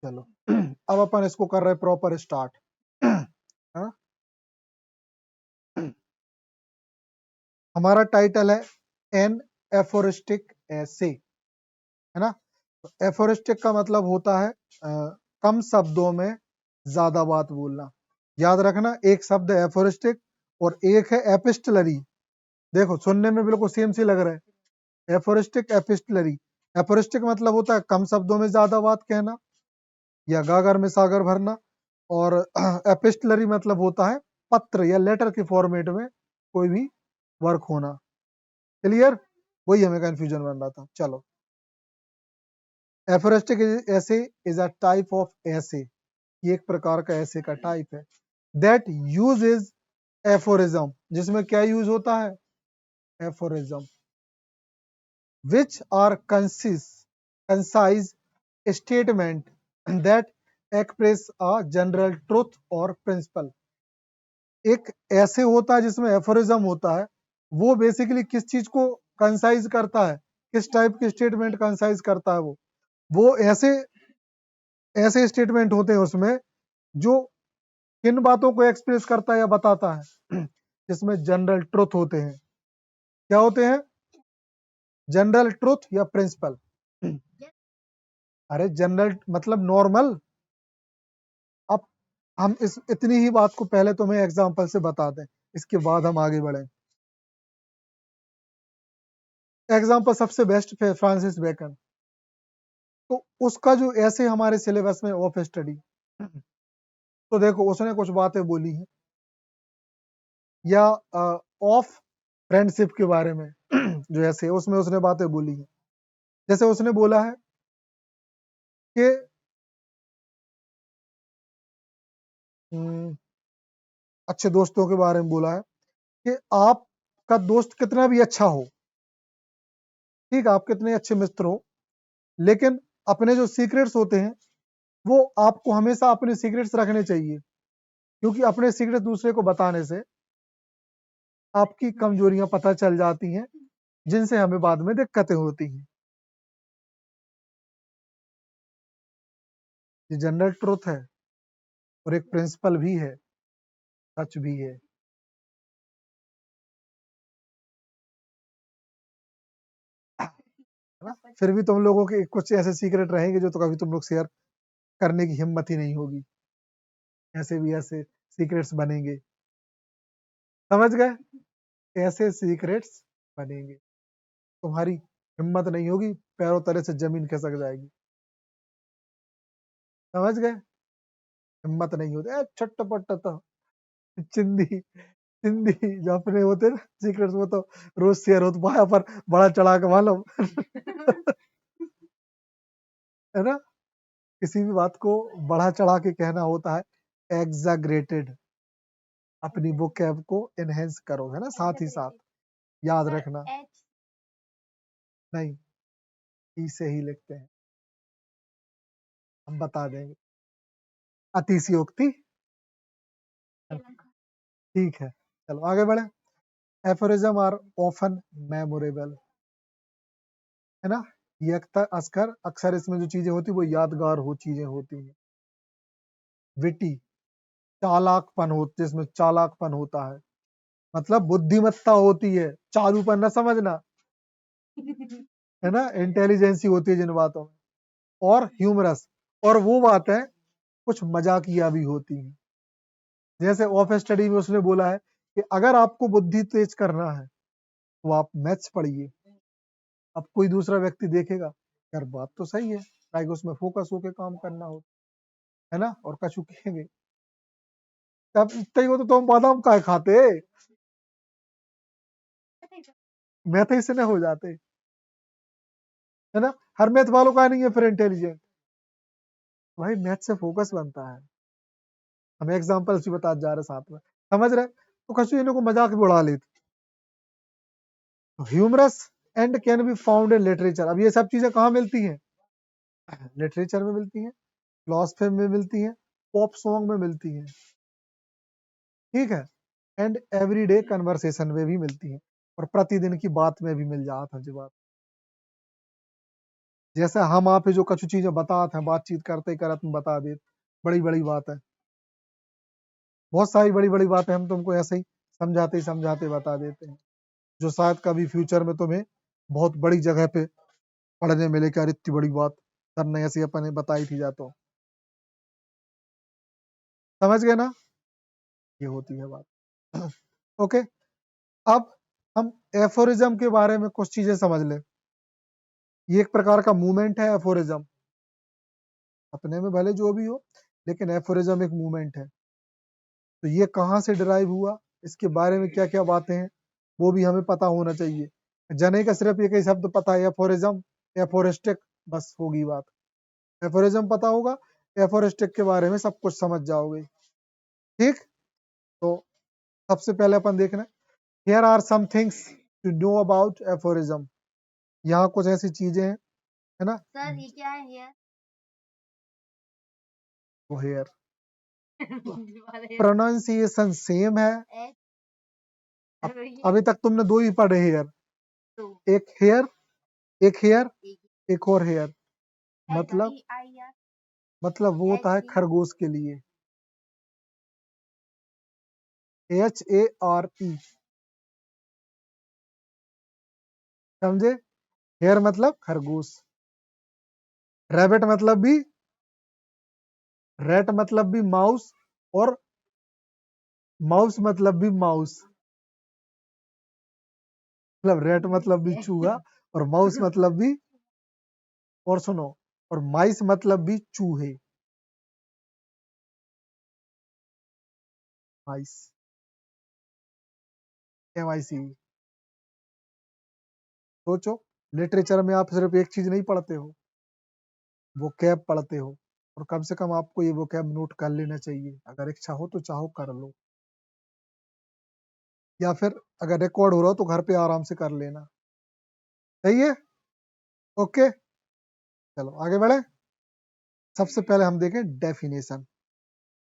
चलो अब अपन इसको कर रहे हैं प्रॉपर स्टार्ट। हाँ, हमारा टाइटल है एन एफोरिस्टिक ऐसे, है ना। तो एफोरिस्टिक का मतलब होता है कम शब्दों में ज्यादा बात बोलना। याद रखना, एक शब्द है एफोरिस्टिक और एक है एपिस्टलरी। देखो सुनने में बिल्कुल सेम सी लग रहा है, एफोरिस्टिक एपिस्टलरी। एफोरिस्टिक मतलब होता है कम शब्दों में ज्यादा बात कहना या गागर में सागर भरना, और एपिस्टलरी मतलब होता है पत्र या लेटर के फॉर्मेट में कोई भी वर्क होना। क्लियर, वही हमें कंफ्यूजन बन रहा था। चलो, एफोरिस्टिक ऐसे इज अ टाइप ऑफ ऐसे, ये एक प्रकार का ऐसे का टाइप है। दैट यूज इज एफोरिज्म, जिसमें क्या यूज होता है, aphorism. Which are concise statement that express a general truth और प्रिंसिपल। एक ऐसे होता है जिसमें एफोरिज्म होता है, वो बेसिकली किस चीज को कंसाइज करता है, किस टाइप के स्टेटमेंट कंसाइज करता है वो ऐसे ऐसे स्टेटमेंट होते हैं उसमें जो किन बातों को एक्सप्रेस करता है या बताता है, जिसमें जनरल ट्रुथ होते हैं। क्या होते हैं, जनरल ट्रुथ या प्रिंसिपल। अरे जनरल मतलब नॉर्मल। अब हम इस इतनी ही बात को पहले तुम्हें एग्जांपल से बता दें, इसके बाद हम आगे बढ़ें। एग्जांपल सबसे बेस्ट फ्रांसिस बेकन। तो उसका जो ऐसे हमारे सिलेबस में ऑफ स्टडी, तो देखो उसने कुछ बातें बोली हैं, या ऑफ फ्रेंडशिप के बारे में जो ऐसे है उसमें उसने बातें बोली हैं। जैसे उसने बोला है कि अच्छे दोस्तों के बारे में बोला है कि आपका दोस्त कितना भी अच्छा हो, ठीक है, आप कितने अच्छे मित्र हो, लेकिन अपने जो सीक्रेट्स होते हैं वो आपको हमेशा अपने सीक्रेट्स रखने चाहिए, क्योंकि अपने सीक्रेट दूसरे को बताने से आपकी कमजोरियां पता चल जाती हैं, जिनसे हमें बाद में दिक्कतें होती हैं। ये जनरल ट्रुथ है और एक प्रिंसिपल भी है, सच भी है। ना, फिर भी तुम लोगों के कुछ ऐसे सीक्रेट रहेंगे जो तो कभी तुम लोग शेयर करने की हिम्मत ही नहीं होगी, ऐसे भी ऐसे सीक्रेट्स बनेंगे। समझ गए, ऐसे सीक्रेट्स बनेंगे, तुम्हारी हिम्मत नहीं होगी, पैरों तले से जमीन खिसक जाएगी। समझ गए, हिम्मत नहीं होती। छट्टपट्ट तो चिंदी चिंदी जो अपने होते ना सीक्रेट्स, वो तो रोज शेयर होते पाया पर बड़ा चढ़ा के मालूम है ना। किसी भी बात को बढ़ा चढ़ा के कहना होता है एग्जैग्रेटेड। अपनी वोकैब को एनहेंस करो, है ना, साथ ही साथ याद रखना। नहीं, ई से ही लिखते हैं, हम बता देंगे। अतिशयोक्ति, ठीक है। चलो आगे बढ़े। एफोरिज्म आर ऑफन मेमोरेबल, है ना। ये अक्सर अक्सर इसमें जो चीजें होती है वो यादगार हो चीजें होती हैं। विटी, चालाकपन हो, जिसमें चालाकपन होता है, मतलब बुद्धिमत्ता होती है, चालूपन ना समझना, है ना, इंटेलिजेंसी होती है जिन बातों में। और ह्यूमरस, और वो बात है कुछ मजाकिया भी होती है। जैसे ऑफ स्टडी में उसने बोला है कि अगर आपको बुद्धि तेज करना है तो आप मैथ्स पढ़िए। अब कोई दूसरा व्यक्ति देखेगा, यार बात तो सही है, ताकि उसमें फोकस होके काम करना हो, है ना, और कछु कहेंगे तब इतना ही हो तो तुम बादाम काय खाते, मैथ ही से न हो जाते, है ना। हर मैथ वालों का नहीं है फिर इंटेलिजेंट, भाई मैथ से फोकस बनता है। हमें एग्जाम्पल्स भी बता जा रहे साथ में, समझ रहे, तो कछु इन्हों को मजाक भी उड़ा लेते। Humorous and can be found in literature. अब ये सब चीजें कहाँ मिलती हैं, लिटरेचर में मिलती हैं, फिलोसफी में मिलती हैं, पॉप सॉन्ग में मिलती हैं, ठीक है, एंड एवरीडे कन्वर्सेशन में भी मिलती हैं, और प्रतिदिन की बात में भी मिल जाता है। जैसे हम आप जो कछु चीजें बताते हैं, बातचीत करते करत में बता देते, बड़ी बड़ी बात है, बहुत सारी बड़ी बड़ी बातें हम तुमको ऐसे ही समझाते समझाते बता देते हैं, जो शायद कभी फ्यूचर में तुम्हें बहुत बड़ी जगह पे पढ़ने मिले कि यार इतनी बड़ी बात सर ने ऐसी अपने बताई थी जातो। समझ गए ना, ये होती है बात। ओके, अब हम एफोरिज्म के बारे में कुछ चीजें समझ लें। ये एक प्रकार का मूवमेंट है एफोरिज्म, अपने में भले जो भी हो, लेकिन एफोरिज्म एक मूवमेंट है। तो ये कहाँ से डिराइव हुआ, इसके बारे में क्या क्या बातें हैं, वो भी हमें पता होना चाहिए। जने का सिर्फ एक ही शब्द पता है, एफोरिज्म, एफोरिस्टिक, बस होगी बात। एफोरिज्म पता होगा, एफोरिस्टिक के बारे में सब कुछ समझ जाओगे। ठीक, तो सबसे पहले अपन देखना, here are some things to know about aphorism. यहाँ कुछ ऐसी चीजें हैं, है ना। सर ये क्या है हियर? वो हेयर प्रोनाउंसिएशन सेम है। अभी तक तुमने दो ही पढ़े हेयर, एक हेयर, एक हेयर, एक और हेयर। मतलब वो होता है खरगोश के लिए, HARE, समझे। हेयर मतलब खरगोश, रैबिट मतलब भी, रैट मतलब भी माउस, और माउस मतलब भी माउस, मतलब रैट मतलब भी चूहा, और माउस मतलब भी, और सुनो, और माइस मतलब भी चूहे, माइस, MIC। सोचो, लिटरेचर में आप सिर्फ एक चीज नहीं पढ़ते हो, वोकैब पढ़ते हो, और कम से कम आपको ये वोकैब नोट कर लेना चाहिए। अगर इच्छा हो तो चाहो कर लो, या फिर अगर रिकॉर्ड हो रहा हो तो घर पे आराम से कर लेना। सही है, ओके, चलो आगे बढ़े। सबसे पहले हम देखें डेफिनेशन।